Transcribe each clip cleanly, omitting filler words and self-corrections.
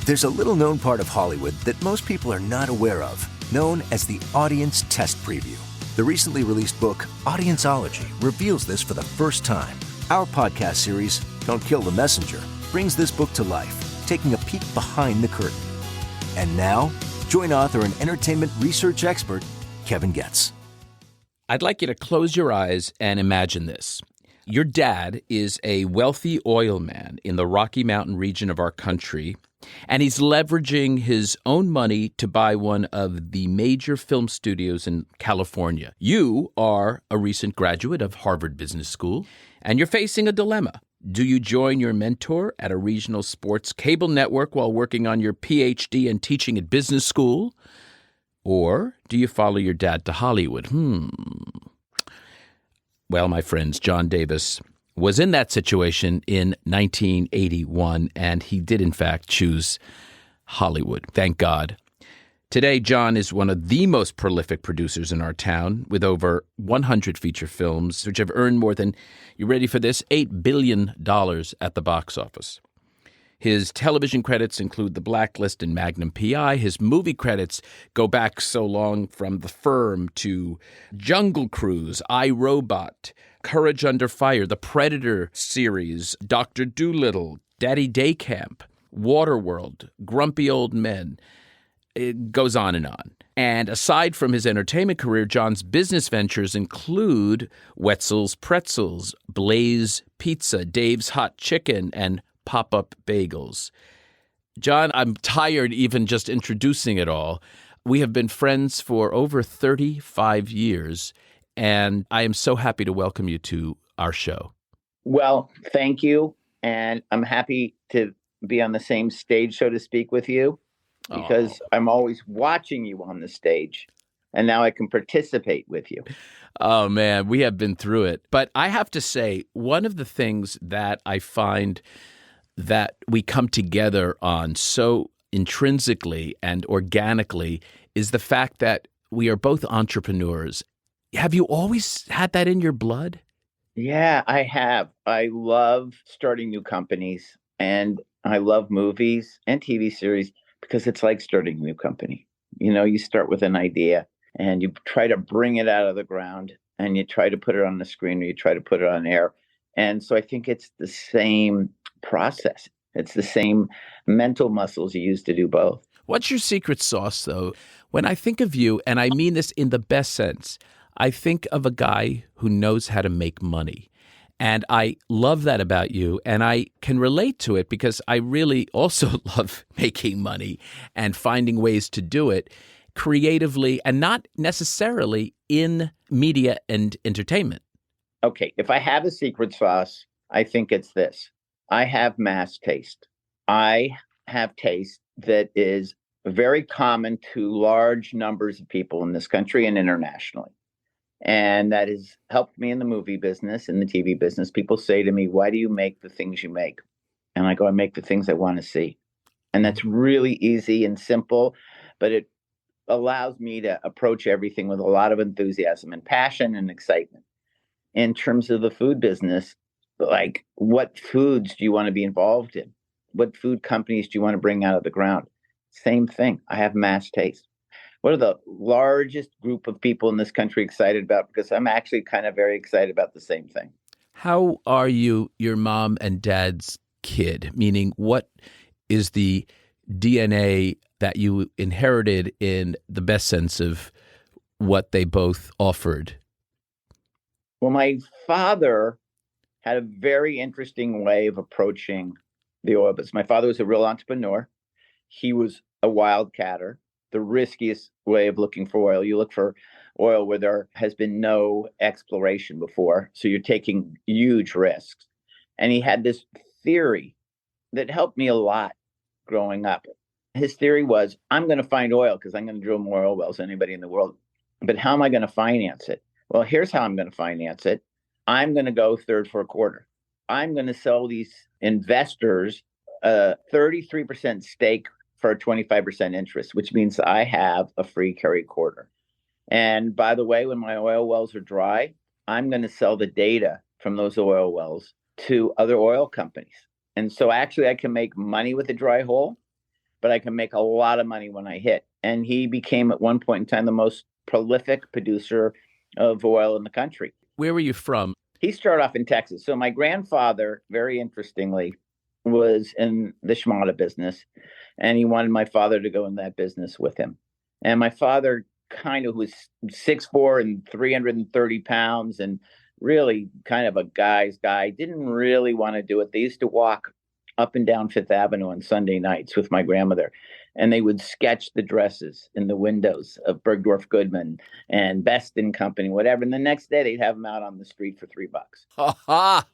There's a little-known part of Hollywood that most people are not aware of, known as the audience test preview. The recently released book, Audienceology, reveals this for the first time. Our podcast series, Don't Kill the Messenger, brings this book to life, taking a peek behind the curtain. And now, join author and entertainment research expert, Kevin Goetz. I'd like you to close your eyes and imagine this. Your dad is a wealthy oil man in the Rocky Mountain region of our country, and he's leveraging his own money to buy one of the major film studios in California. You are a recent graduate of Harvard Business School, and you're facing a dilemma. Do you join your mentor at a regional sports cable network while working on your PhD and teaching at business school? Or do you follow your dad to Hollywood? Well, my friends, John Davis was in that situation in 1981, and he did, in fact, choose Hollywood. Thank God. Today, John is one of the most prolific producers in our town, with over 100 feature films, which have earned more than, you ready for this, $8 billion at the box office. His television credits include The Blacklist and Magnum P.I. His movie credits go back so long, from The Firm to Jungle Cruise, I, Robot, Courage Under Fire, The Predator series, Dr. Dolittle, Daddy Day Camp, Waterworld, Grumpy Old Men. It goes on and on. And aside from his entertainment career, John's business ventures include Wetzel's Pretzels, Blaze Pizza, Dave's Hot Chicken, and Pop-Up Bagels. John, I'm tired even just introducing it all. We have been friends for over 35 years, and I am so happy to welcome you to our show. Well, thank you. And I'm happy to be on the same stage, so to speak, with you, because I'm always watching you on the stage. And now I can participate with you. Oh, man, we have been through it. But I have to say, one of the things that I find that we come together on so intrinsically and organically is the fact that we are both entrepreneurs. Have you always had that in your blood? Yeah, I have. I love starting new companies, and I love movies and TV series because it's like starting a new company. You know, you start with an idea and you try to bring it out of the ground, and you try to put it on the screen, or you try to put it on air. And so I think it's the same process. It's the same mental muscles you use to do both. What's your secret sauce, though? When I think of you, and I mean this in the best sense, I think of a guy who knows how to make money. And I love that about you, and I can relate to it because I really also love making money and finding ways to do it creatively and not necessarily in media and entertainment. Okay, if I have a secret sauce, I think it's this. I have mass taste. I have taste that is very common to large numbers of people in this country and internationally. And that has helped me in the movie business, in the TV business. People say to me, why do you make the things you make? And I go, I make the things I want to see. And that's really easy and simple, but it allows me to approach everything with a lot of enthusiasm and passion and excitement. In terms of the food business, like, what foods do you want to be involved in? What food companies do you want to bring out of the ground? Same thing. I have mass taste. What are the largest group of people in this country excited about? Because I'm actually kind of very excited about the same thing. How are you your mom and dad's kid? Meaning, what is the DNA that you inherited in the best sense of what they both offered? Well, my father had a very interesting way of approaching the oil business. My father was a real entrepreneur. He was a wildcatter. The riskiest way of looking for oil. You look for oil where there has been no exploration before. So you're taking huge risks. And he had this theory that helped me a lot growing up. His theory was, I'm going to find oil because I'm going to drill more oil wells than anybody in the world. But how am I going to finance it? Well, here's how I'm going to finance it. I'm going to go third for a quarter. I'm going to sell these investors a 33% stake for a 25% interest, which means I have a free carry quarter. And by the way, when my oil wells are dry, I'm going to sell the data from those oil wells to other oil companies. And so actually I can make money with a dry hole, but I can make a lot of money when I hit. And he became at one point in time the most prolific producer of oil in the country. Where were you from? He started off in Texas. So my grandfather, very interestingly, was in the schmata business, and he wanted my father to go in that business with him. And my father kind of was 6'4" and 330 pounds and really kind of a guy's guy, didn't really want to do it. They used to walk up and down Fifth Avenue on Sunday nights with my grandmother, and they would sketch the dresses in the windows of Bergdorf Goodman and Best and Company, whatever. And the next day they'd have them out on the street for $3. Ha ha!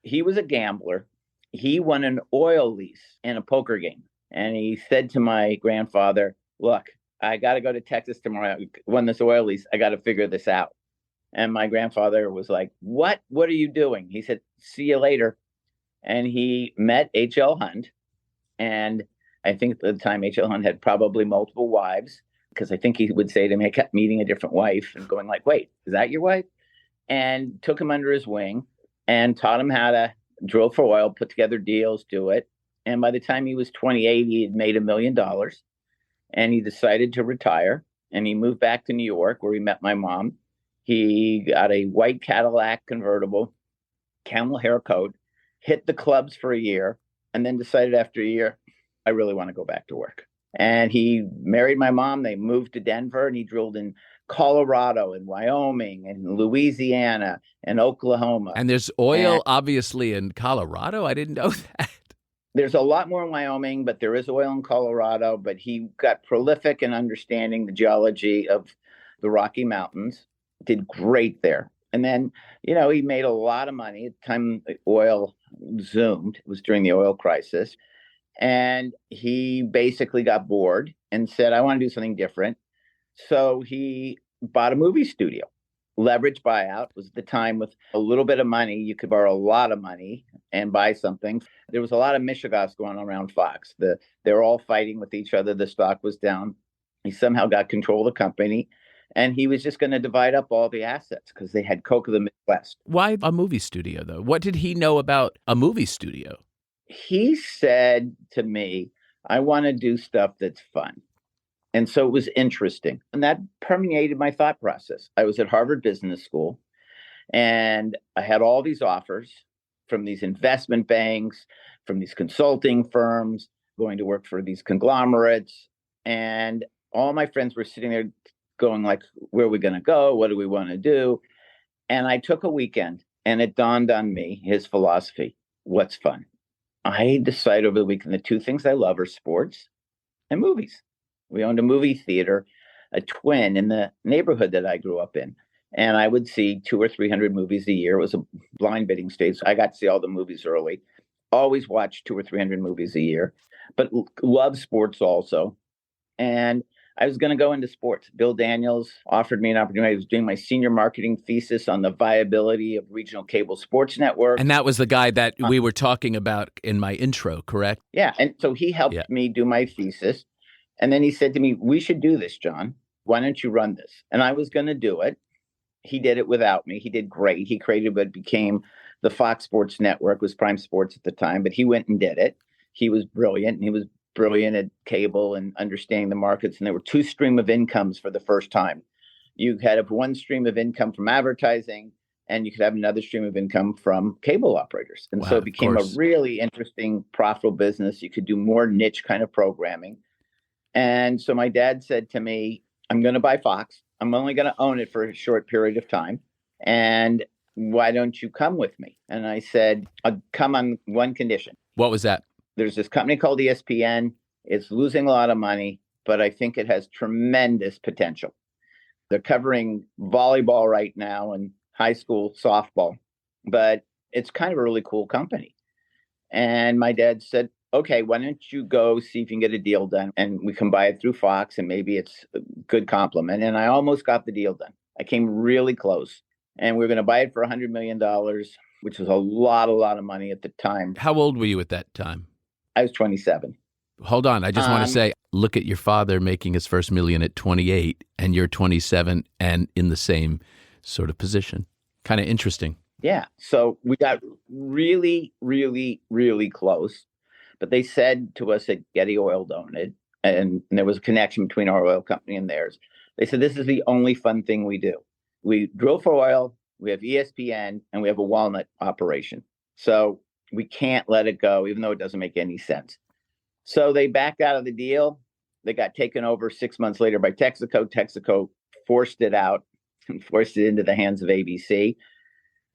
He was a gambler. He won an oil lease in a poker game. And he said to my grandfather, look, I got to go to Texas tomorrow. I won this oil lease. I got to figure this out. And my grandfather was like, what? What are you doing? He said, see you later. And he met H.L. Hunt. And I think at the time H.L. Hunt had probably multiple wives, because I think he would say to me, I kept meeting a different wife and going like, wait, is that your wife? And took him under his wing and taught him how to drill for oil, put together deals, do it. And by the time he was 28, he had made $1 million. And he decided to retire. And he moved back to New York, where he met my mom. He got a white Cadillac convertible, camel hair coat, hit the clubs for a year, and then decided after a year, I really want to go back to work. And he married my mom. They moved to Denver, and he drilled in Colorado and Wyoming and Louisiana and Oklahoma. And there's oil, obviously, in Colorado? I didn't know that. There's a lot more in Wyoming, but there is oil in Colorado. But he got prolific in understanding the geology of the Rocky Mountains, did great there. And then, he made a lot of money at the time oil zoomed. It was during the oil crisis. And he basically got bored and said, I want to do something different. So he bought a movie studio. Leverage buyout was the time with a little bit of money. You could borrow a lot of money and buy something. There was a lot of mishigas going on around Fox. They're all fighting with each other. The stock was down. He somehow got control of the company. And he was just going to divide up all the assets because they had Coke of the Midwest. Why a movie studio, though? What did he know about a movie studio? He said to me, I want to do stuff that's fun. And so it was interesting. And that permeated my thought process. I was at Harvard Business School, and I had all these offers from these investment banks, from these consulting firms, going to work for these conglomerates. And all my friends were sitting there going like, where are we going to go? What do we want to do? And I took a weekend, and it dawned on me, his philosophy, what's fun? I decided over the weekend the two things I love are sports and movies. We owned a movie theater, a twin in the neighborhood that I grew up in. And I would see 200 or 300 movies a year. It was a blind bidding stage. So I got to see all the movies early. Always watched 200 or 300 movies a year, but love sports also. And I was going to go into sports. Bill Daniels offered me an opportunity. I was doing my senior marketing thesis on the viability of regional cable sports networks. And that was the guy that we were talking about in my intro, correct? Yeah. And so he helped me do my thesis. And then he said to me, we should do this, John. Why don't you run this? And I was going to do it. He did it without me. He did great. He created what became the Fox Sports Network, was Prime Sports at the time, but he went and did it. He was brilliant. And he was brilliant at cable and understanding the markets. And there were two streams of incomes for the first time. You had one stream of income from advertising, and you could have another stream of income from cable operators. And so it became a really interesting, profitable business. You could do more niche kind of programming. And so my dad said to me, I'm going to buy Fox. I'm only going to own it for a short period of time. And why don't you come with me? And I said, I'll come on one condition. What was that? There's this company called ESPN. It's losing a lot of money, but I think it has tremendous potential. They're covering volleyball right now and high school softball, but it's kind of a really cool company. And my dad said, okay, why don't you go see if you can get a deal done, and we can buy it through Fox, and maybe it's a good compliment. And I almost got the deal done. I came really close, and we were going to buy it for $100 million, which was a lot of money at the time. How old were you at that time? I was 27. Hold on. I just want to say, look at your father making his first million at 28, and you're 27 and in the same sort of position. Kind of interesting. Yeah. So we got really, really, really close. But they said to us that Getty Oil owned it, and there was a connection between our oil company and theirs. They said, this is the only fun thing we do. We drill for oil, we have ESPN, and we have a walnut operation. So we can't let it go, even though it doesn't make any sense. So they backed out of the deal. They got taken over 6 months later by Texaco. Texaco forced it out and forced it into the hands of ABC.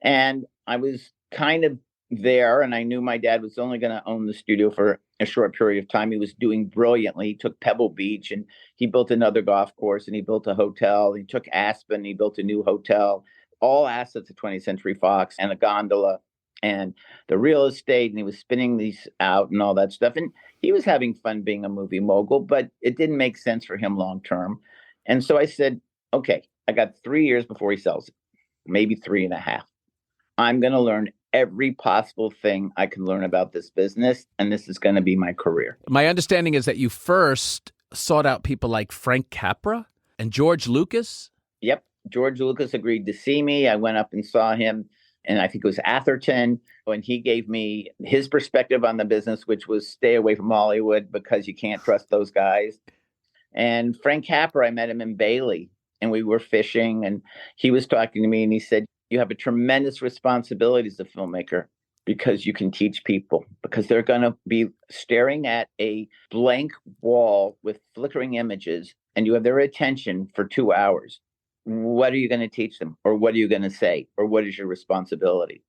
And I was kind of there, and I knew my dad was only going to own the studio for a short period of time. He was doing brilliantly. He took Pebble Beach and he built another golf course, and he built a hotel. He took Aspen, he built a new hotel, all assets of 20th Century Fox, and a gondola and the real estate. And he was spinning these out and all that stuff. And he was having fun being a movie mogul, but it didn't make sense for him long term. And so I said, okay, I got 3 years before he sells it, maybe 3.5. I'm going to learn every possible thing I can learn about this business, and this is going to be my career. My understanding is that you first sought out people like Frank Capra and George Lucas. Yep. George Lucas agreed to see me. I went up and saw him, and I think it was Atherton, and he gave me his perspective on the business, which was stay away from Hollywood because you can't trust those guys. And Frank Capra, I met him in Bailey, and we were fishing, and he was talking to me, and he said, you have a tremendous responsibility as a filmmaker because you can teach people, because they're going to be staring at a blank wall with flickering images, and you have their attention for 2 hours. What are you going to teach them? Or what are you going to say? Or what is your responsibility?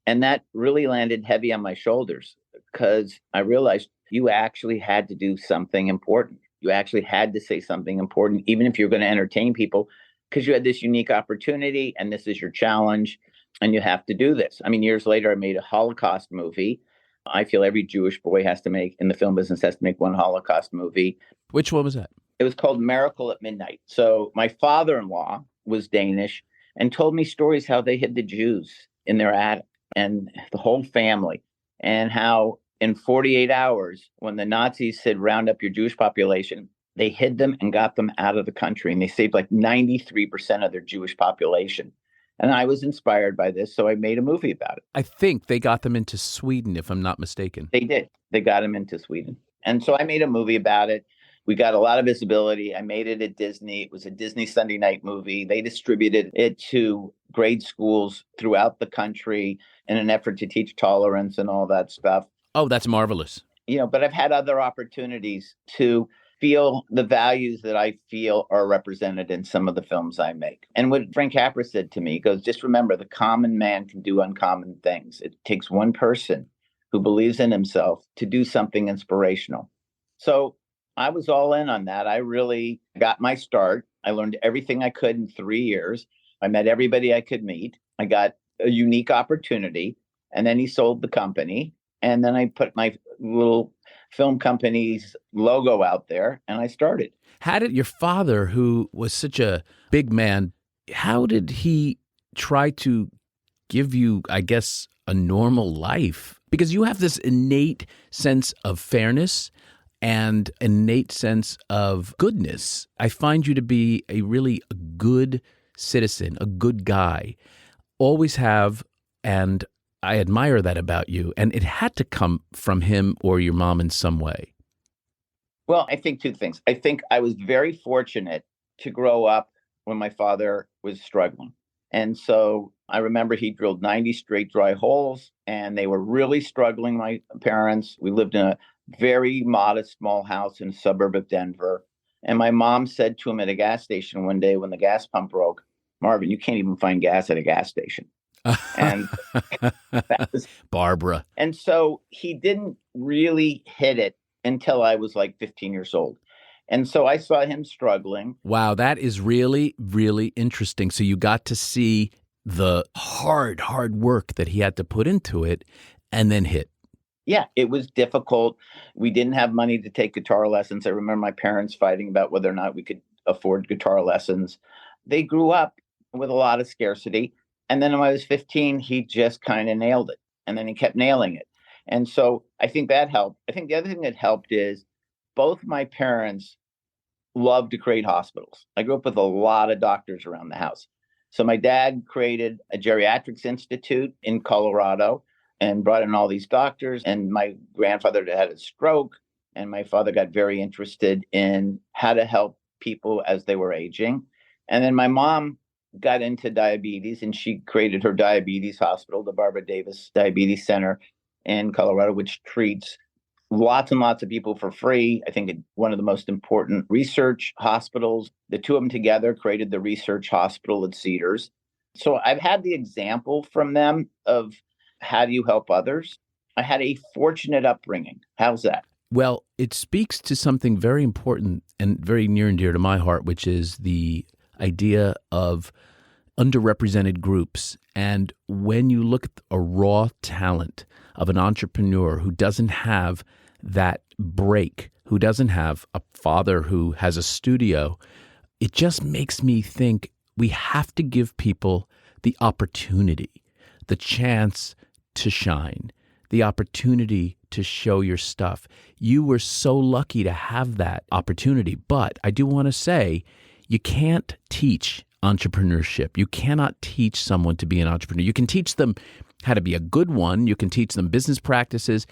And that really landed heavy on my shoulders, because I realized you actually had to do something important. You actually had to say something important, even if you're going to entertain people, because you had this unique opportunity and this is your challenge and you have to do this. I mean, years later, I made a Holocaust movie. I feel every Jewish boy has to make, in the film business, has to make one Holocaust movie. Which one was that? It was called Miracle at Midnight. So my father-in-law was Danish and told me stories how they hid the Jews in their attic and the whole family, and how in 48 hours, when the Nazis said, round up your Jewish population, they hid them and got them out of the country, and they saved like 93% of their Jewish population. And I was inspired by this, so I made a movie about it. I think they got them into Sweden, if I'm not mistaken. They did. They got them into Sweden. And so I made a movie about it. We got a lot of visibility. I made it at Disney. It was a Disney Sunday night movie. They distributed it to grade schools throughout the country in an effort to teach tolerance and all that stuff. Oh, that's marvelous. You know, but I've had other opportunities to feel the values that I feel are represented in some of the films I make. And what Frank Capra said to me, he goes, just remember, the common man can do uncommon things. It takes one person who believes in himself to do something inspirational. So I was all in on that. I really got my start. I learned everything I could in 3 years. I met everybody I could meet. I got a unique opportunity. And then he sold the company. And then I put my little film company's logo out there, and I started. How did your father, who was such a big man, how did he try to give you, I guess, a normal life? Because you have this innate sense of fairness and innate sense of goodness. I find you to be a really good citizen, a good guy. Always have, and I admire that about you, and it had to come from him or your mom in some way. Well, I think two things. I think I was very fortunate to grow up when my father was struggling. And so I remember he drilled 90 straight dry holes, and they were really struggling, my parents. We lived in a very modest small house in a suburb of Denver. And my mom said to him at a gas station one day when the gas pump broke, Marvin, you can't even find gas at a gas station. And that was Barbara. And so he didn't really hit it until I was like 15 years old. And so I saw him struggling. Wow, that is really, really interesting. So you got to see the hard work that he had to put into it and then hit. Yeah, it was difficult. We didn't have money to take guitar lessons. I remember my parents fighting about whether or not we could afford guitar lessons. They grew up with a lot of scarcity. And then when I was 15, he just kind of nailed it. And then he kept nailing it. And so I think that helped. I think the other thing that helped is both my parents loved to create hospitals. I grew up with a lot of doctors around the house. So my dad created a geriatrics institute in Colorado. and brought in all these doctors. And my grandfather had a stroke, and my father got very interested in how to help people as they were aging. And then my mom got into diabetes, and she created her diabetes hospital, the Barbara Davis Diabetes Center in Colorado, which treats lots and lots of people for free. I think it's one of the most important research hospitals. The two of them together created the research hospital at Cedars. So I've had the example from them of how do you help others? I had a fortunate upbringing. How's that? Well, it speaks to something very important and very near and dear to my heart, which is the idea of underrepresented groups. And when you look at a raw talent of an entrepreneur who doesn't have that break, who doesn't have a father who has a studio, it just makes me think we have to give people the opportunity, the chance to shine, the opportunity to show your stuff. You were so lucky to have that opportunity. But I do want to say, you can't teach entrepreneurship. You cannot teach someone to be an entrepreneur. You can teach them how to be a good one. You can teach them business practices.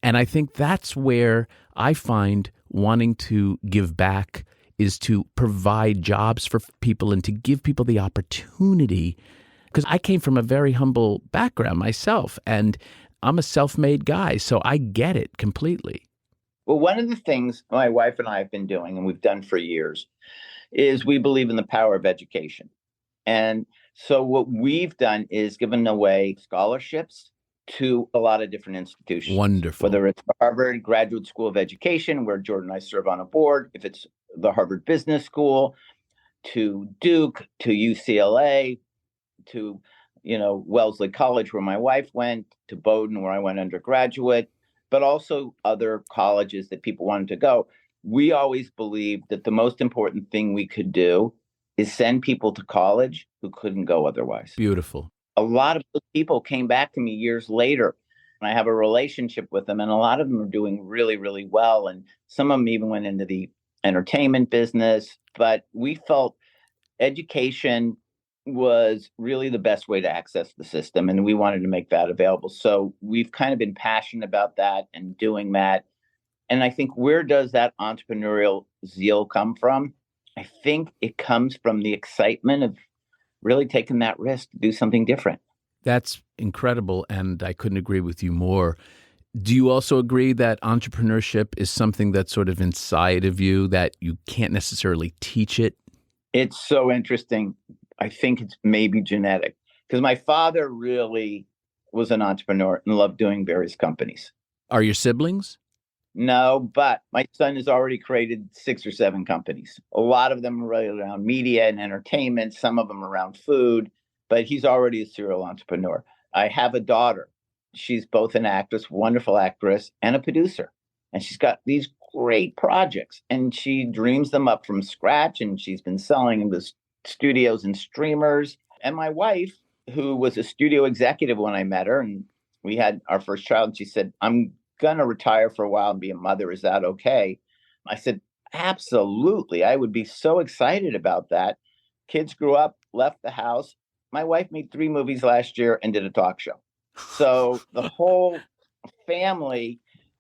And I think that's where I find wanting to give back is to provide jobs for people and to give people the opportunity. Because I came from a very humble background myself, and I'm a self-made guy, so I get it completely. Well, one of the things my wife and I have been doing, and we've done for years, is we believe in the power of education. And so what we've done is given away scholarships to a lot of different institutions. Wonderful. Whether it's the Harvard Graduate School of Education, where Jordan and I serve on a board, if it's the Harvard Business School, to Duke, to UCLA, to Wellesley College, where my wife went, to Bowdoin, where I went undergraduate, but also other colleges that people wanted to go. We always believed that the most important thing we could do is send people to college who couldn't go otherwise. Beautiful. A lot of those people came back to me years later, and I have a relationship with them, and a lot of them are doing really, really well. And some of them even went into the entertainment business. But we felt education was really the best way to access the system, and we wanted to make that available. So we've kind of been passionate about that and doing that. And I think, where does that entrepreneurial zeal come from? I think it comes from the excitement of really taking that risk to do something different. That's incredible, and I couldn't agree with you more. Do you also agree that entrepreneurship is something that's sort of inside of you, that you can't necessarily teach it? It's so interesting. I think it's maybe genetic, because my father really was an entrepreneur and loved doing various companies. Are your siblings? No, but my son has already created 6 or 7 companies. A lot of them are really around media and entertainment, some of them around food, but he's already a serial entrepreneur. I have a daughter. She's both an actress, wonderful actress, and a producer. And she's got these great projects, and she dreams them up from scratch, and she's been selling them to studios and streamers. And my wife, who was a studio executive when I met her, and we had our first child, and she said, "I'm going to retire for a while and be a mother. Is that okay?" I said, "Absolutely. I would be so excited about that." Kids grew up, left the house. My wife made 3 movies last year and did a talk show. So the whole family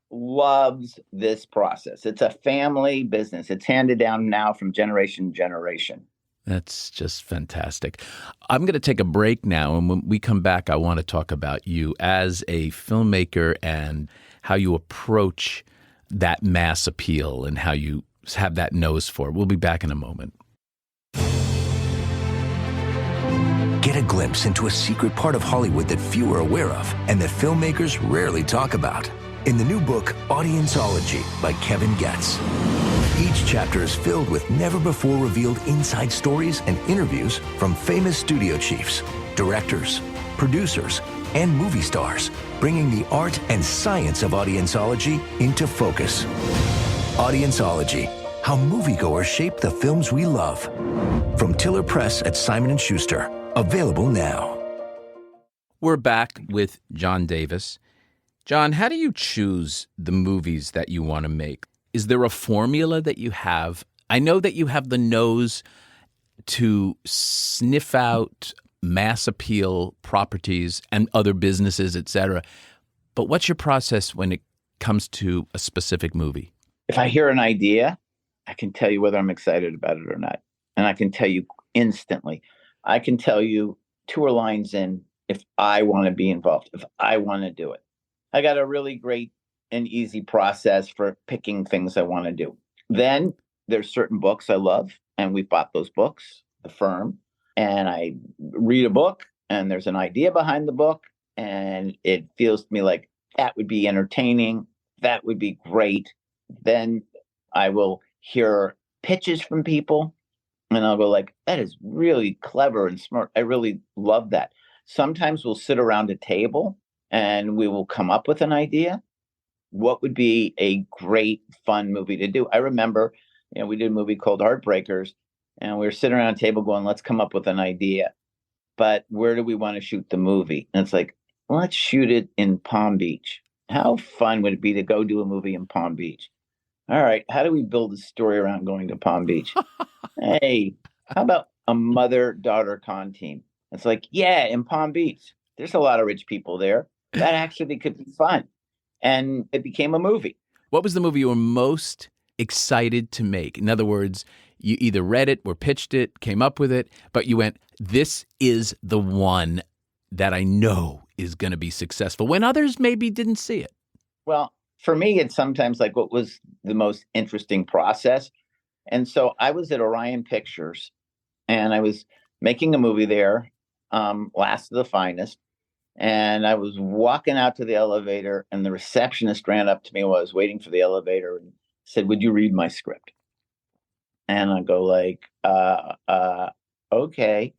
loves this process. It's a family business. It's handed down now from generation to generation. That's just fantastic. I'm going to take a break now, and when we come back, I want to talk about you as a filmmaker and how you approach that mass appeal and how you have that nose for it. We'll be back in a moment. Get a glimpse into a secret part of Hollywood that few are aware of and that filmmakers rarely talk about. In the new book, Audience-ology by Kevin Goetz. Each chapter is filled with never-before-revealed inside stories and interviews from famous studio chiefs, directors, producers, and movie stars, bringing the art and science of audience-ology into focus. Audience-ology, how moviegoers shape the films we love. From Tiller Press at Simon & Schuster. Available now. We're back with John Davis. John, how do you choose the movies that you want to make? Is there a formula that you have? I know that you have the nose to sniff out mass appeal properties and other businesses, et cetera. But what's your process when it comes to a specific movie? If I hear an idea, I can tell you whether I'm excited about it or not. And I can tell you instantly. I can tell you 2 lines in if I want to be involved, if I want to do it. I got a really great and easy process for picking things I want to do. Then there's certain books I love, and we bought those books, the firm, and I read a book, and there's an idea behind the book, and it feels to me like that would be entertaining, that would be great. Then I will hear pitches from people, and I'll go like, that is really clever and smart. I really love that. Sometimes we'll sit around a table and we will come up with an idea. What would be a great, fun movie to do? I remember, we did a movie called Heartbreakers, and we were sitting around a table going, let's come up with an idea. But where do we want to shoot the movie? And it's like, let's shoot it in Palm Beach. How fun would it be to go do a movie in Palm Beach? All right, how do we build a story around going to Palm Beach? Hey, how about a mother-daughter con team? It's like, yeah, in Palm Beach, there's a lot of rich people there. That actually could be fun. And it became a movie. What was the movie you were most excited to make? In other words, you either read it or pitched it, came up with it, but you went, this is the one that I know is going to be successful, when others maybe didn't see it. Well, for me, it's sometimes like what was the most interesting process. And so I was at Orion Pictures, and I was making a movie there, Last of the Finest. And I was walking out to the elevator, and the receptionist ran up to me while I was waiting for the elevator and said, would you read my script? And I go like, okay.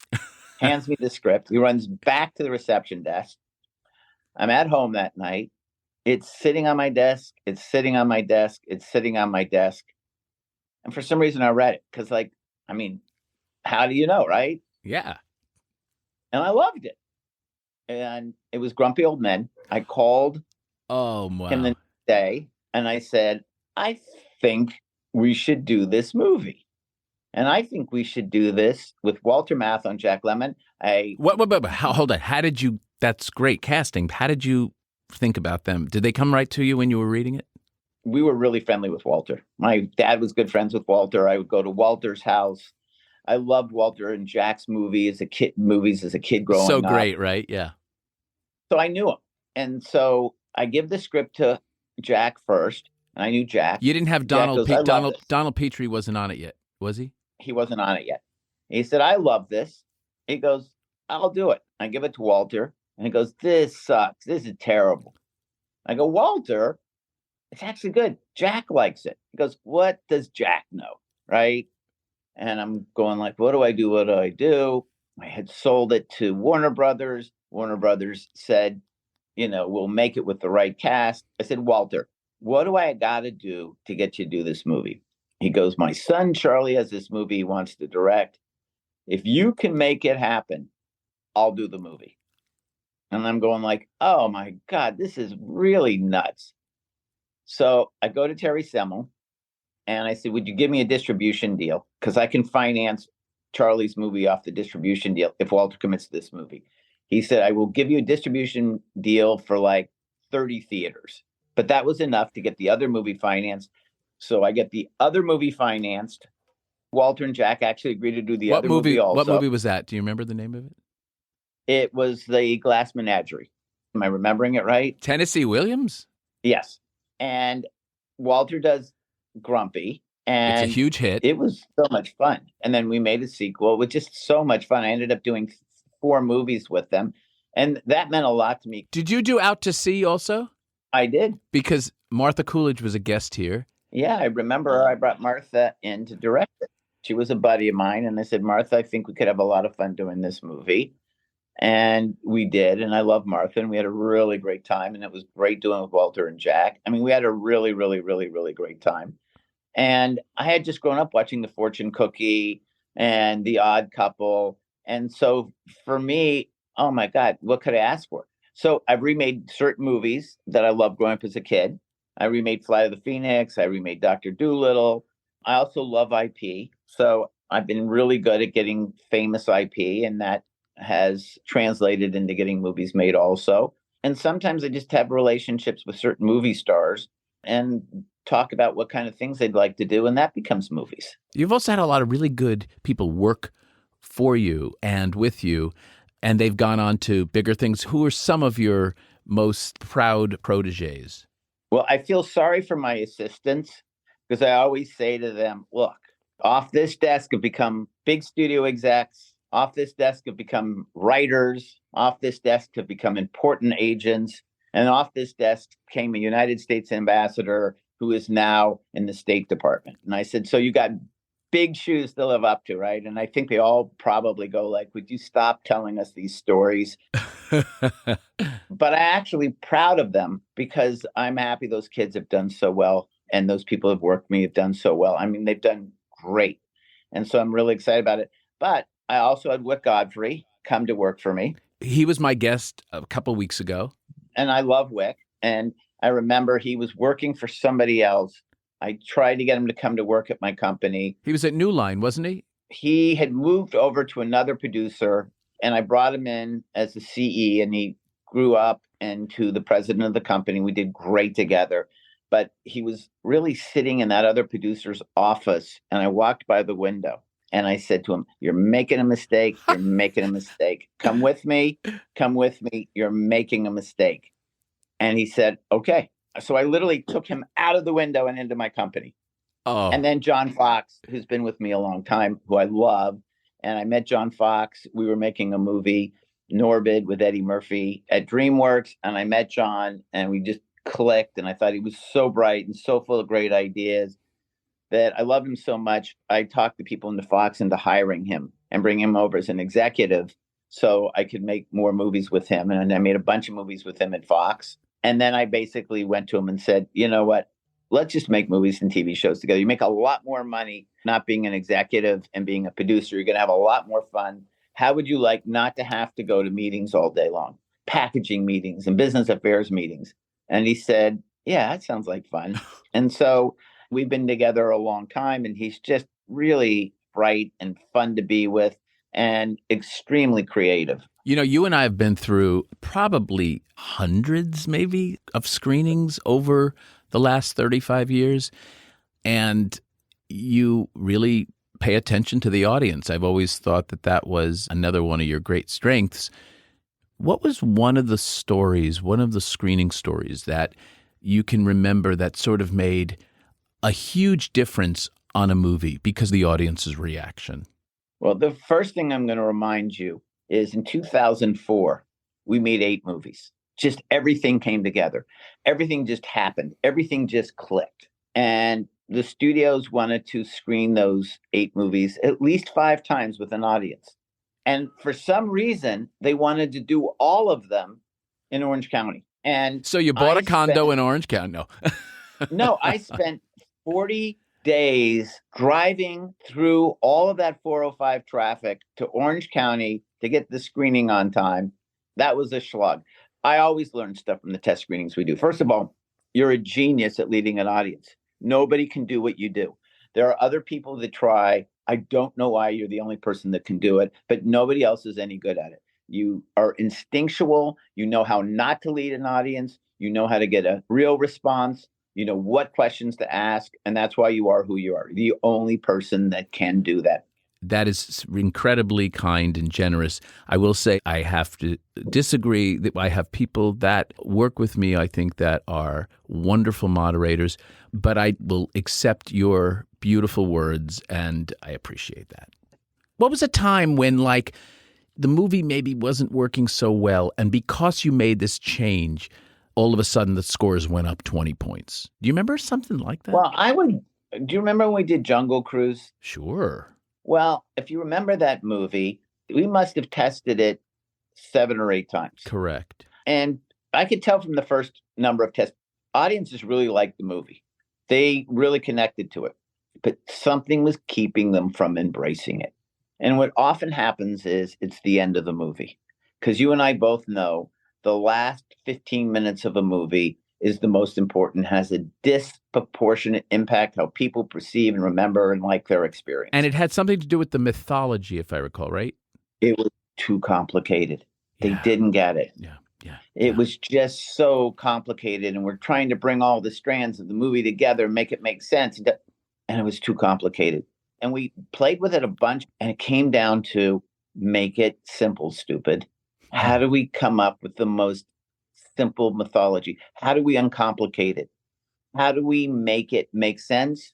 Hands me the script. He runs back to the reception desk. I'm at home that night. It's sitting on my desk. It's sitting on my desk. It's sitting on my desk. And for some reason I read it because, how do you know, right? Yeah. And I loved it. And it was Grumpy Old Men. I called him the next day, and I said, I think we should do this movie. And I think we should do this with Walter Matthau and Jack Lemmon. Hold on. How did you, that's great casting. How did you think about them? Did they come right to you when you were reading it? We were really friendly with Walter. My dad was good friends with Walter. I would go to Walter's house. I loved Walter and Jack's movies as a kid growing up. So great, right? Yeah. So I knew him. And so I give the script to Jack first, and I knew Jack. You didn't have Donald Petrie wasn't on it yet, was he? He wasn't on it yet. He said, I love this. He goes, I'll do it. I give it to Walter, and he goes, this sucks. This is terrible. I go, Walter, it's actually good. Jack likes it. He goes, what does Jack know? Right? And I'm going like, what do I do? What do I do? I had sold it to Warner Brothers. Warner Brothers said, we'll make it with the right cast. I said, Walter, what do I got to do to get you to do this movie? He goes, my son, Charlie, has this movie he wants to direct. If you can make it happen, I'll do the movie. And I'm going like, oh my God, this is really nuts. So I go to Terry Semel and I said, would you give me a distribution deal? Because I can finance Charlie's movie off the distribution deal if Walter commits to this movie. He said, I will give you a distribution deal for like 30 theaters. But that was enough to get the other movie financed. So I get the other movie financed. Walter and Jack actually agreed to do the other movie also. What movie was that? Do you remember the name of it? It was The Glass Menagerie. Am I remembering it right? Tennessee Williams? Yes. And Walter does Grumpy. And it's a huge hit. It was so much fun. And then we made a sequel with just so much fun. I ended up doing 4 movies with them. And that meant a lot to me. Did you do Out to Sea also? I did. Because Martha Coolidge was a guest here. Yeah, I remember I brought Martha in to direct it. She was a buddy of mine. And I said, Martha, I think we could have a lot of fun doing this movie. And we did. And I love Martha. And we had a really great time. And it was great doing with Walter and Jack. I mean, we had a really, really, really, really great time. And I had just grown up watching The Fortune Cookie and The Odd Couple. And so for me, oh my God, what could I ask for? So I've remade certain movies that I loved growing up as a kid. I remade Flight of the Phoenix. I remade Dr. Dolittle. I also love IP. So I've been really good at getting famous IP, and that has translated into getting movies made also. And sometimes I just have relationships with certain movie stars and talk about what kind of things they'd like to do, and that becomes movies. You've also had a lot of really good people work for you and with you, and they've gone on to bigger things. Who are some of your most proud proteges? Well, I feel sorry for my assistants because I always say to them, look, off this desk have become big studio execs, off this desk have become writers, off this desk have become important agents, and off this desk came a United States ambassador who is now in the State Department. And I said, so you got big shoes to live up to, right? And I think they all probably go like, would you stop telling us these stories? But I'm actually proud of them because I'm happy those kids have done so well. And those people who have worked with me have done so well. I mean, they've done great. And so I'm really excited about it. But I also had Wick Godfrey come to work for me. He was my guest a couple weeks ago. And I love Wick. And I remember he was working for somebody else. I tried to get him to come to work at my company. He was at New Line, wasn't he? He had moved over to another producer, and I brought him in as the CE, and he grew up into the president of the company. We did great together. But he was really sitting in that other producer's office, and I walked by the window, and I said to him, you're making a mistake. You're making a mistake. Come with me. Come with me. You're making a mistake. And he said, okay. So I literally took him out of the window and into my company. Oh. And then John Fox, who's been with me a long time, who I love. And I met John Fox. We were making a movie, Norbid, with Eddie Murphy at DreamWorks. And I met John and we just clicked. And I thought he was so bright and so full of great ideas that I loved him so much. I talked to people into Fox into hiring him and bringing him over as an executive so I could make more movies with him. And I made a bunch of movies with him at Fox. And then I basically went to him and said, you know what? Let's just make movies and TV shows together. You make a lot more money not being an executive and being a producer. You're going to have a lot more fun. How would you like not to have to go to meetings all day long, packaging meetings and business affairs meetings? And he said, yeah, that sounds like fun. And so we've been together a long time, and he's just really bright and fun to be with and extremely creative. You know, you and I have been through probably hundreds, maybe, of screenings over the last 35 years, and you really pay attention to the audience. I've always thought that that was another one of your great strengths. What was one of the stories, one of the screening stories that you can remember that sort of made a huge difference on a movie because of the audience's reaction? Well, the first thing I'm going to remind you is in 2004, we made 8 movies. Just everything came together. Everything just happened. Everything just clicked. And the studios wanted to screen those 8 movies at least 5 times with an audience. And for some reason, they wanted to do all of them in Orange County. And so you bought a condo in Orange County? No. No, I spent 40 days driving through all of that 405 traffic to Orange County to get the screening on time. That was a slug. I always learn stuff from the test screenings we do. First of all, you're a genius at leading an audience. Nobody can do what you do. There are other people that try. I don't know why you're the only person that can do it, but nobody else is any good at it. You are instinctual. You know how not to lead an audience. You know how to get a real response. You know what questions to ask. And that's why you are who you are. The only person that can do that. That is incredibly kind and generous. I will say I have to disagree. I have people that work with me, I think, that are wonderful moderators, but I will accept your beautiful words, and I appreciate that. What was a time when, like, the movie maybe wasn't working so well, and because you made this change, all of a sudden the scores went up 20 points? Do you remember something like that? Well, do you remember when we did Jungle Cruise? Sure. Well, if you remember that movie, we must have tested it 7 or 8 times. Correct. And I could tell from the first number of tests, audiences really liked the movie. They really connected to it, but something was keeping them from embracing it. And what often happens is it's the end of the movie, because you and I both know the last 15 minutes of a movie is the most important, has a disproportionate impact how people perceive and remember and like their experience. And it had something to do with the mythology, if I recall, right? It was too complicated. They Yeah. didn't get it. Yeah. Yeah. It was just so complicated, and we're trying to bring all the strands of the movie together and make it make sense. And it was too complicated. And we played with it a bunch, and it came down to make it simple, stupid. How do we come up with the most simple mythology? How do we uncomplicate it? How do we make it make sense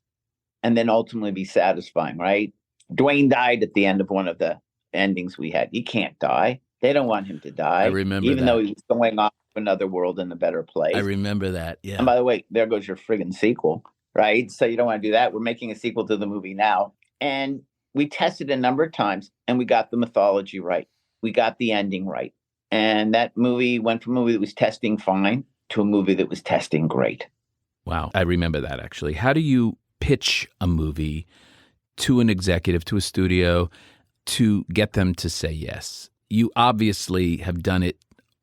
and then ultimately be satisfying, right? Dwayne died at the end of one of the endings we had. He can't die. They don't want him to die. I remember even that. though he was going off to another world in a better place. I remember that, yeah. And by the way, there goes your friggin' sequel, right? So you don't want to do that. We're making a sequel to the movie now. And we tested a number of times, and we got the mythology right. We got the ending right. And that movie went from a movie that was testing fine to a movie that was testing great. Wow. I remember that, actually. How do you pitch a movie to an executive, to a studio, to get them to say yes? You obviously have done it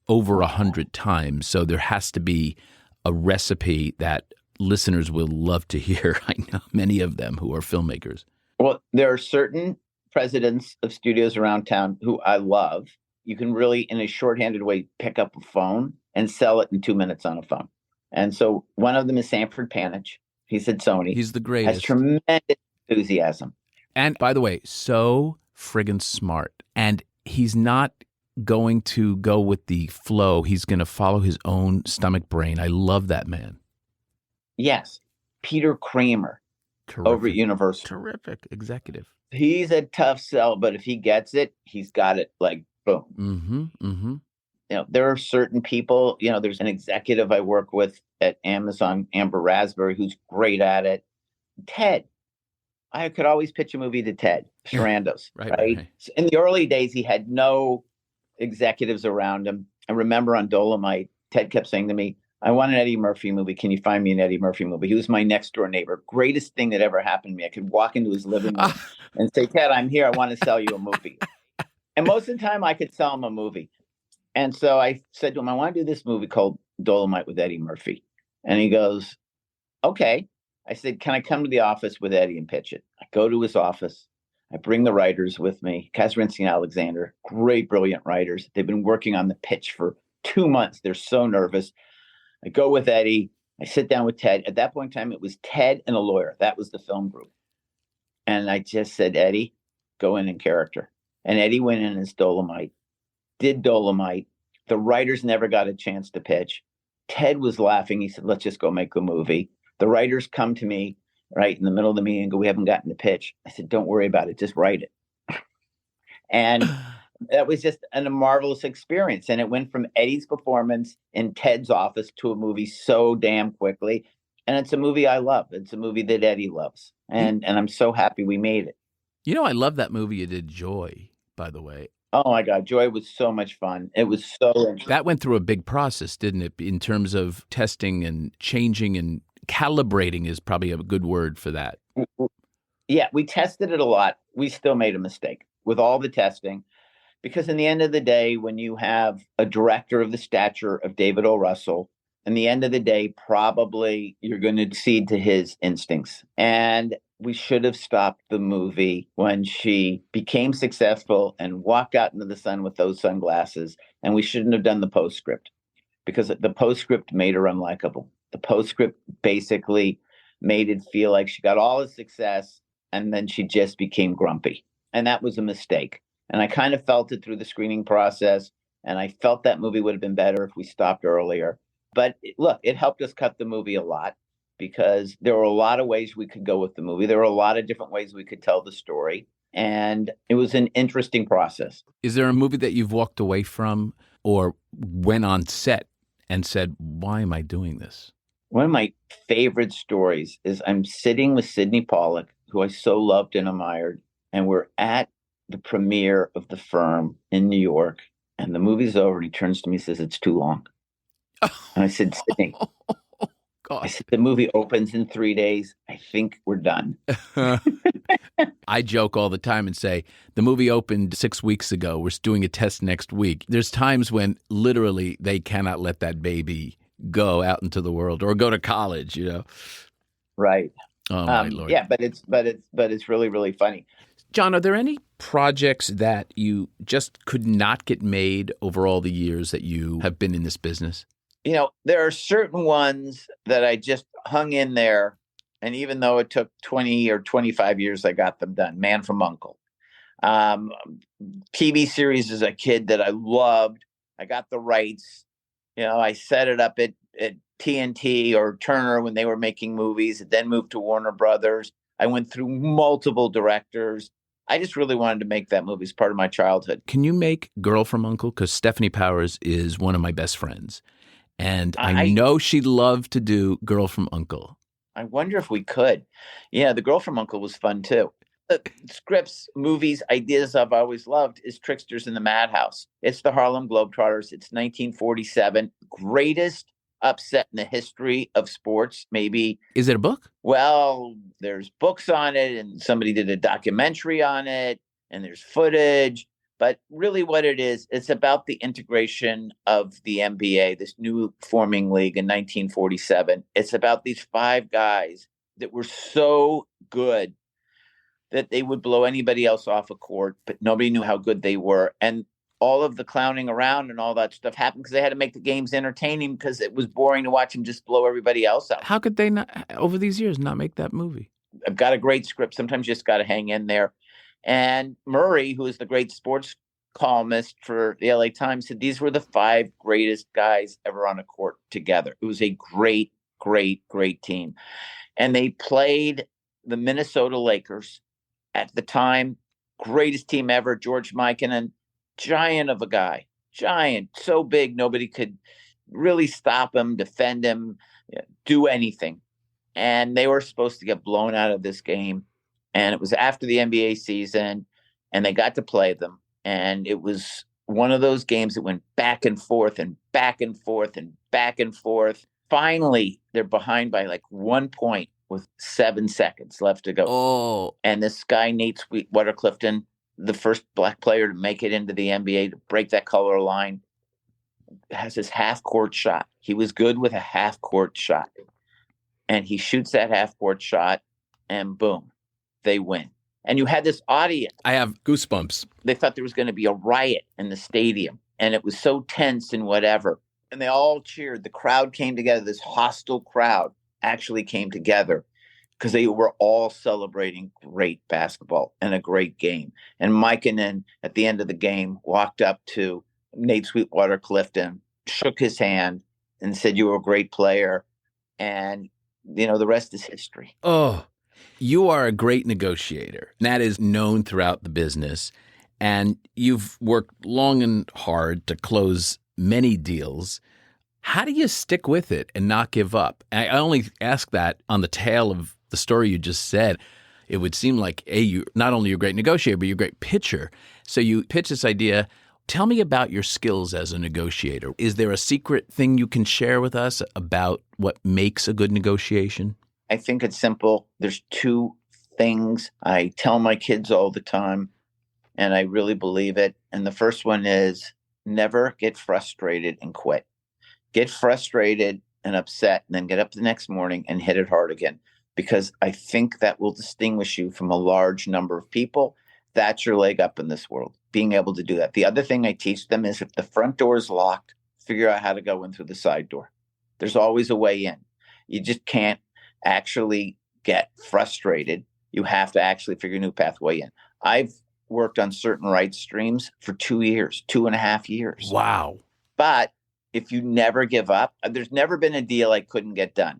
over 100 times, so there has to be a recipe that listeners will love to hear. I know many of them who are filmmakers. Well, there are certain presidents of studios around town who I love. You can really, in a shorthanded way, pick up a phone and sell it in 2 minutes on a phone. And so one of them is Sanford Panich. He's at Sony. He's the greatest. Has tremendous enthusiasm. And by the way, so friggin' smart. And he's not going to go with the flow. He's going to follow his own stomach brain. I love that man. Yes. Peter Kramer. Terrific. Over at Universal. Terrific executive. He's a tough sell, but if he gets it, he's got it like boom. Mm-hmm. Mm-hmm. You know, there are certain people, you know, there's an executive I work with at Amazon, Amber Raspberry, who's great at it. Ted. I could always pitch a movie to Ted Sarandos, right? So in the early days, he had no executives around him. I remember on Dolomite, Ted kept saying to me, I want an Eddie Murphy movie. Can you find me an Eddie Murphy movie? He was my next door neighbor. Greatest thing that ever happened to me. I could walk into his living room and say, Ted, I'm here. I want to sell you a movie. And most of the time I could sell him a movie. And so I said to him, I want to do this movie called Dolomite with Eddie Murphy. And he goes, okay. I said, can I come to the office with Eddie and pitch it? I go to his office. I bring the writers with me, Kazarinsky and Alexander, great, brilliant writers. They've been working on the pitch for 2 months. They're so nervous. I go with Eddie. I sit down with Ted. At that point in time, it was Ted and a lawyer. That was the film group. And I just said, Eddie, go in character. And Eddie went in as Dolomite, did Dolomite. The writers never got a chance to pitch. Ted was laughing. He said, let's just go make the movie. The writers come to me right in the middle of the meeting and go, we haven't gotten the pitch. I said, don't worry about it. Just write it. And that was just a marvelous experience. And it went from Eddie's performance in Ted's office to a movie so damn quickly. And it's a movie I love. It's a movie that Eddie loves. And I'm so happy we made it. You know, I love that movie you did, Joy, by the way. Oh, my God. Joy was so much fun. It was so interesting. That went through a big process, didn't it, in terms of testing and changing and calibrating is probably a good word for that. Yeah, we tested it a lot. We still made a mistake with all the testing. Because in the end of the day, when you have a director of the stature of David O. Russell, in the end of the day, probably you're going to cede to his instincts. And we should have stopped the movie when she became successful and walked out into the sun with those sunglasses. And we shouldn't have done the postscript because the postscript made her unlikable. The postscript basically made it feel like she got all the success and then she just became grumpy. And that was a mistake. And I kind of felt it through the screening process. And I felt that movie would have been better if we stopped earlier. But look, it helped us cut the movie a lot because there were a lot of ways we could go with the movie. There were a lot of different ways we could tell the story. And it was an interesting process. Is there a movie that you've walked away from or went on set and said, why am I doing this? One of my favorite stories is I'm sitting with Sidney Pollack, who I so loved and admired. And we're at the premiere of The Firm in New York. And the movie's over. And he turns to me and says, it's too long. And I said, Sidney, I said, the movie opens in 3 days. I think we're done. I joke all the time and say, the movie opened 6 weeks ago. We're doing a test next week. There's times when literally they cannot let that baby go out into the world or go to college, you know? Right. Oh, my Lord. Yeah, but it's really, really funny. John, are there any projects that you just could not get made over all the years that you have been in this business? There are certain ones that I just hung in there. And even though it took 20 or 25 years, I got them done. Man from U.N.C.L.E. TV series as a kid that I loved. I got the rights. I set it up at TNT or Turner when they were making movies. It then moved to Warner Brothers. I went through multiple directors. I just really wanted to make that movie as part of my childhood. Can you make Girl from U.N.C.L.E? Because Stephanie Powers is one of my best friends. And I know she'd love to do Girl from U.N.C.L.E. I wonder if we could. Yeah, the Girl from U.N.C.L.E. was fun too. The scripts, movies, ideas I've always loved is Tricksters in the Madhouse. It's the Harlem Globetrotters. It's 1947. Greatest upset in the history of sports, maybe. Is it a book? Well, there's books on it, and somebody did a documentary on it, and there's footage. But really what it is, it's about the integration of the NBA, this new forming league in 1947. It's about these 5 guys that were so good that they would blow anybody else off a court, but nobody knew how good they were. And all of the clowning around and all that stuff happened because they had to make the games entertaining because it was boring to watch them just blow everybody else out. How could they not, over these years, not make that movie? I've got a great script. Sometimes you just got to hang in there. And Murray, who is the great sports columnist for the LA Times, said these were the 5 greatest guys ever on a court together. It was a great, great, great team. And they played the Minnesota Lakers at the time, greatest team ever. George Mikan, giant of a guy, giant, so big nobody could really stop him, defend him, do anything. And they were supposed to get blown out of this game. And it was after the NBA season, and they got to play them. And it was one of those games that went back and forth and back and forth and back and forth. Finally, they're behind by like 1 point with 7 seconds left to go. Oh. And this guy, Nate Sweetwater Clifton, the first black player to make it into the NBA, to break that color line, has his half-court shot. He was good with a half-court shot. And he shoots that half-court shot, and boom, they win. And you had this audience. I have goosebumps. They thought there was going to be a riot in the stadium, and it was so tense and whatever. And they all cheered. The crowd came together. This hostile crowd actually came together because they were all celebrating great basketball and a great game. And Mikan, at the end of the game, walked up to Nate Sweetwater Clifton, shook his hand, and said, "You were a great player." And, the rest is history. Oh, you are a great negotiator. That is known throughout the business. And you've worked long and hard to close many deals. How do you stick with it and not give up? I only ask that on the tail of the story you just said. It would seem like, you not only you're a great negotiator, but you're a great pitcher. So you pitch this idea. Tell me about your skills as a negotiator. Is there a secret thing you can share with us about what makes a good negotiation? I think it's simple. There's 2 things I tell my kids all the time, and I really believe it. And the first one is never get frustrated and quit. Get frustrated and upset, and then get up the next morning and hit it hard again, because I think that will distinguish you from a large number of people. That's your leg up in this world, being able to do that. The other thing I teach them is if the front door is locked, figure out how to go in through the side door. There's always a way in. You just can't actually get frustrated. You have to actually figure a new pathway in. I've worked on certain rights streams for 2 years, 2.5 years. Wow. But if you never give up, there's never been a deal I couldn't get done.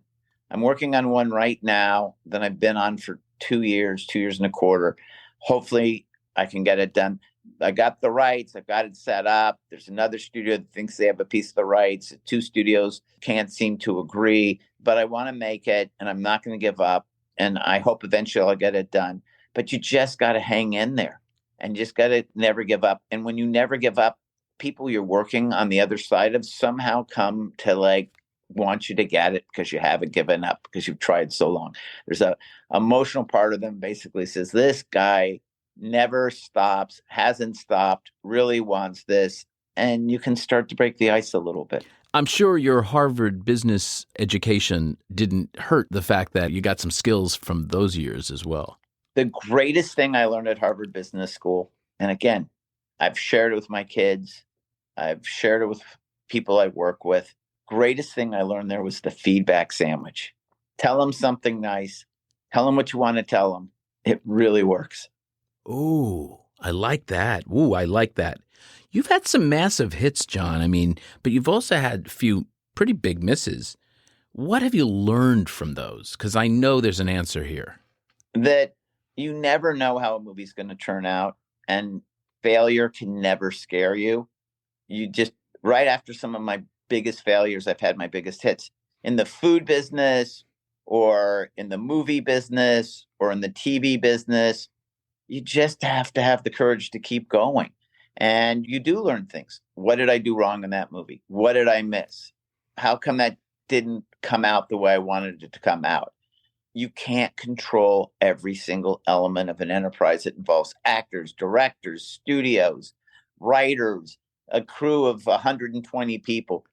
I'm working on one right now that I've been on for 2 years, 2 years and a quarter. Hopefully I can get it done. I got the rights. I've got it set up. There's another studio that thinks they have a piece of the rights. 2 studios can't seem to agree, but I want to make it, and I'm not going to give up. And I hope eventually I'll get it done. But you just got to hang in there, and you just got to never give up. And when you never give up, people you're working on the other side of somehow come to want you to get it because you haven't given up, because you've tried so long. There's a emotional part of them basically says, this guy never stops, hasn't stopped, really wants this. And you can start to break the ice a little bit. I'm sure your Harvard business education didn't hurt the fact that you got some skills from those years as well. The greatest thing I learned at Harvard Business School, and again, I've shared it with my kids, I've shared it with people I work with. Greatest thing I learned there was the feedback sandwich. Tell them something nice. Tell them what you want to tell them. It really works. Ooh, I like that. Ooh, I like that. You've had some massive hits, John. I mean, but you've also had a few pretty big misses. What have you learned from those? Because I know there's an answer here. That you never know how a movie's going to turn out, and failure can never scare you. You just, right after some of my biggest failures, I've had my biggest hits in the food business or in the movie business or in the TV business. You just have to have the courage to keep going. And you do learn things. What did I do wrong in that movie? What did I miss? How come that didn't come out the way I wanted it to come out? You can't control every single element of an enterprise that involves actors, directors, studios, writers, a crew of 120 people.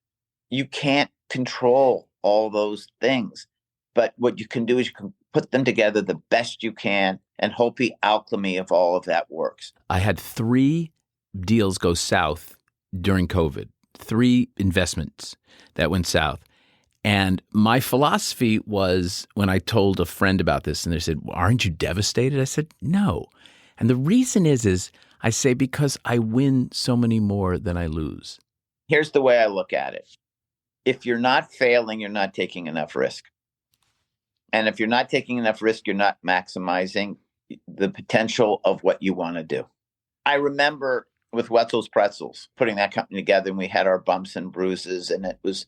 You can't control all those things. But what you can do is you can put them together the best you can and hope the alchemy of all of that works. I had 3 deals go south during COVID, 3 investments that went south. And my philosophy was, when I told a friend about this and they said, well, aren't you devastated? I said, no. And the reason is I say, because I win so many more than I lose. Here's the way I look at it. If you're not failing, you're not taking enough risk. And if you're not taking enough risk, you're not maximizing the potential of what you want to do. I remember with Wetzel's Pretzels, putting that company together, and we had our bumps and bruises, and it was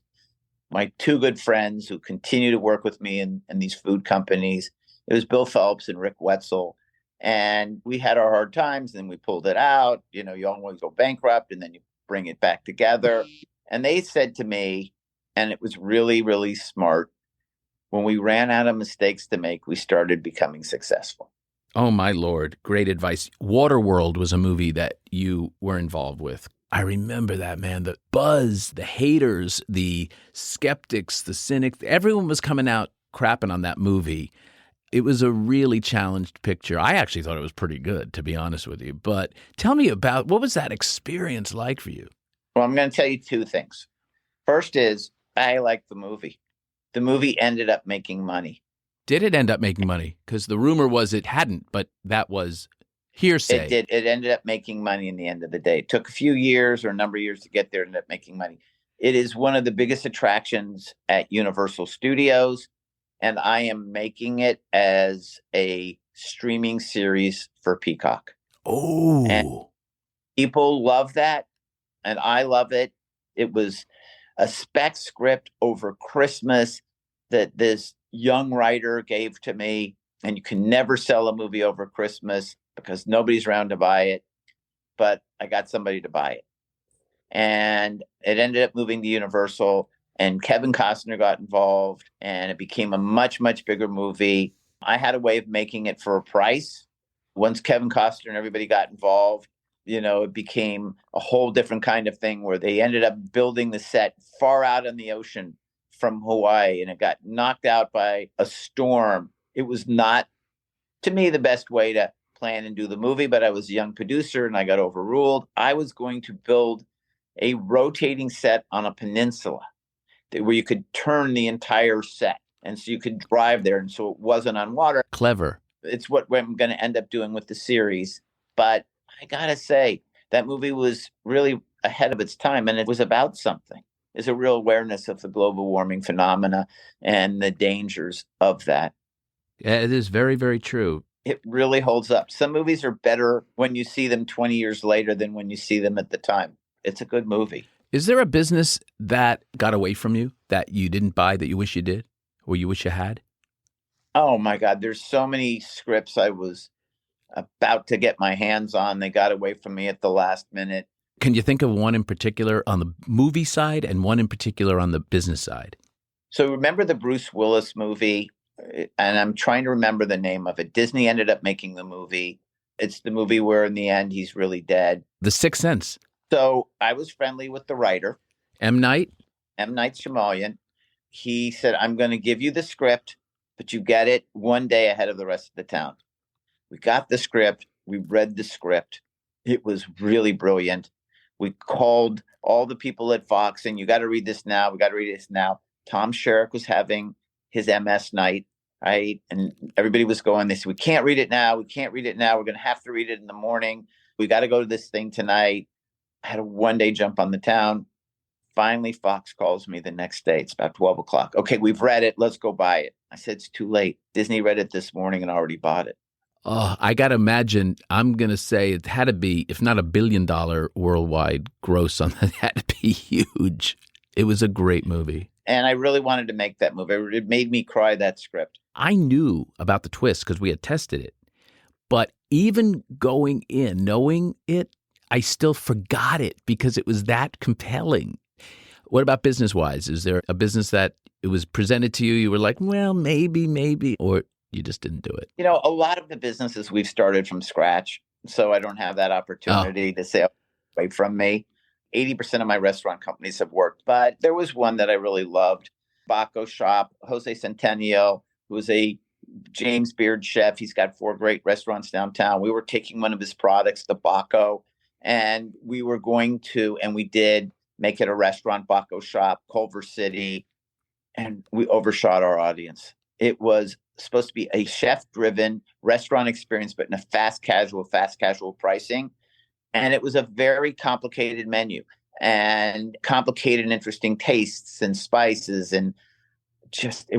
my 2 good friends who continue to work with me in these food companies. It was Bill Phelps and Rick Wetzel. And we had our hard times, and then we pulled it out. You know, you always go bankrupt and then you bring it back together. And they said to me, and it was really, really smart, when we ran out of mistakes to make, we started becoming successful. Oh, my Lord. Great advice. Waterworld was a movie that you were involved with. I remember that, man. The buzz, the haters, the skeptics, the cynics, everyone was coming out crapping on that movie. It was a really challenged picture. I actually thought it was pretty good, to be honest with you. But tell me about, what was that experience like for you? Well, I'm going to tell you 2 things. First is, I liked the movie. The movie ended up making money. Did it end up making money? Because the rumor was it hadn't, but that was hearsay. It did. It ended up making money in the end of the day. It took a few years or a number of years to get there and ended up making money. It is one of the biggest attractions at Universal Studios, and I am making it as a streaming series for Peacock. Oh. And people love that, and I love it. It was a spec script over Christmas that this young writer gave to me, and you can never sell a movie over Christmas because nobody's around to buy it, but I got somebody to buy it. And it ended up moving to Universal, and Kevin Costner got involved, and it became a much, much bigger movie. I had a way of making it for a price. Once Kevin Costner and everybody got involved, you know, it became a whole different kind of thing where they ended up building the set far out in the ocean from Hawaii, and it got knocked out by a storm. It was not, to me, the best way to plan and do the movie, but I was a young producer and I got overruled. I was going to build a rotating set on a peninsula where you could turn the entire set. And so you could drive there. And so it wasn't on water. Clever. It's what I'm going to end up doing with the series. But I got to say, that movie was really ahead of its time, and it was about something. There's a real awareness of the global warming phenomena and the dangers of that. Yeah, it is very, very true. It really holds up. Some movies are better when you see them 20 years later than when you see them at the time. It's a good movie. Is there a business that got away from you that you didn't buy that you wish you did or you wish you had? Oh, my God. There's so many scripts I was about to get my hands on. They got away from me at the last minute. Can you think of one in particular on the movie side and one in particular on the business side? So remember the Bruce Willis movie? And I'm trying to remember the name of it. Disney ended up making the movie. It's the movie where in the end he's really dead. The Sixth Sense. So I was friendly with the writer. M. Night Shyamalan. He said, I'm going to give you the script, but you get it one day ahead of the rest of the town. We got the script. We read the script. It was really brilliant. We called all the people at Fox and you got to read this now. We got to read this now. Tom Sherrick was having his MS night, right? And everybody was going, they said, we can't read it now. We can't read it now. We're going to have to read it in the morning. We got to go to this thing tonight. I had a one-day jump on the town. Finally, Fox calls me the next day. It's about 12 o'clock. Okay, we've read it. Let's go buy it. I said, it's too late. Disney read it this morning and already bought it. Oh, I got to imagine, I'm going to say it had to be, if not $1 billion worldwide gross on that, it had to be huge. It was a great movie. And I really wanted to make that movie. It made me cry, that script. I knew about the twist because we had tested it. But even going in, knowing it, I still forgot it because it was that compelling. What about business-wise? Is there a business that it was presented to you, you were like, well, maybe, or you just didn't do it? You know, a lot of the businesses we've started from scratch, so I don't have that opportunity to say away from me. 80% of my restaurant companies have worked, but there was one that I really loved, Baco Shop, Jose Centennial, who was a James Beard chef. He's got 4 great restaurants downtown. We were taking one of his products, the Baco, and we were going to, and we did make it a restaurant, Baco Shop, Culver City, and we overshot our audience. It was supposed to be a chef-driven restaurant experience, but in a fast casual pricing. And it was a very complicated menu and complicated and interesting tastes and spices. And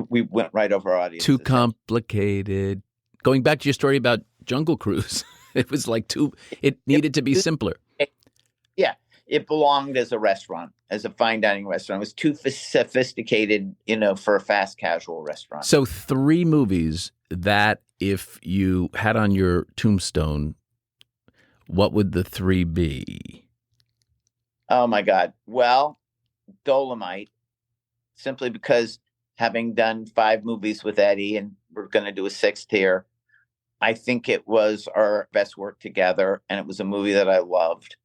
we went right over our audience. Too complicated. Going back to your story about Jungle Cruise, it was like it needed to be simpler. Yeah. It belonged as a restaurant, as a fine dining restaurant. It was too sophisticated, for a fast casual restaurant. So 3 movies that if you had on your tombstone, what would the 3 be? Oh, my God. Well, Dolomite, simply because having done 5 movies with Eddie, and we're going to do a 6th here, I think it was our best work together, and it was a movie that I loved.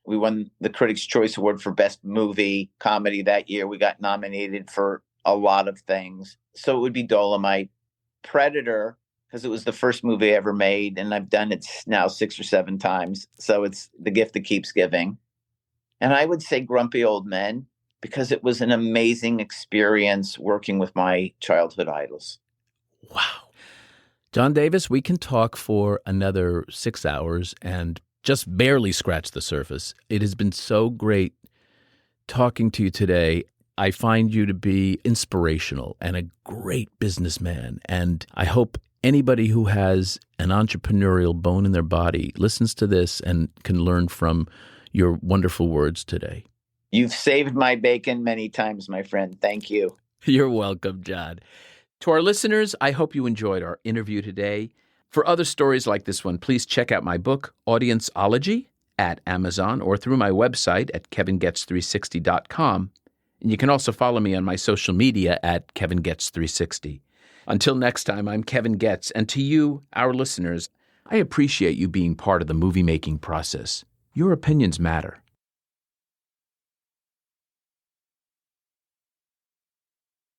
We won the Critics' Choice Award for Best Movie Comedy that year. We got nominated for a lot of things. So it would be Dolomite. Predator, because it was the first movie I ever made, and I've done it now 6 or 7 times. So it's the gift that keeps giving. And I would say Grumpy Old Men, because it was an amazing experience working with my childhood idols. Wow. John Davis, we can talk for another 6 hours and just barely scratch the surface. It has been so great talking to you today. I find you to be inspirational and a great businessman. And I hope anybody who has an entrepreneurial bone in their body listens to this and can learn from your wonderful words today. You've saved my bacon many times, my friend. Thank you. You're welcome, John. To our listeners, I hope you enjoyed our interview today. For other stories like this one, please check out my book, Audienceology, at Amazon or through my website at kevingetz360.com. And you can also follow me on my social media at kevingetz360. Until next time, I'm Kevin Getz, and to you, our listeners, I appreciate you being part of the movie-making process. Your opinions matter.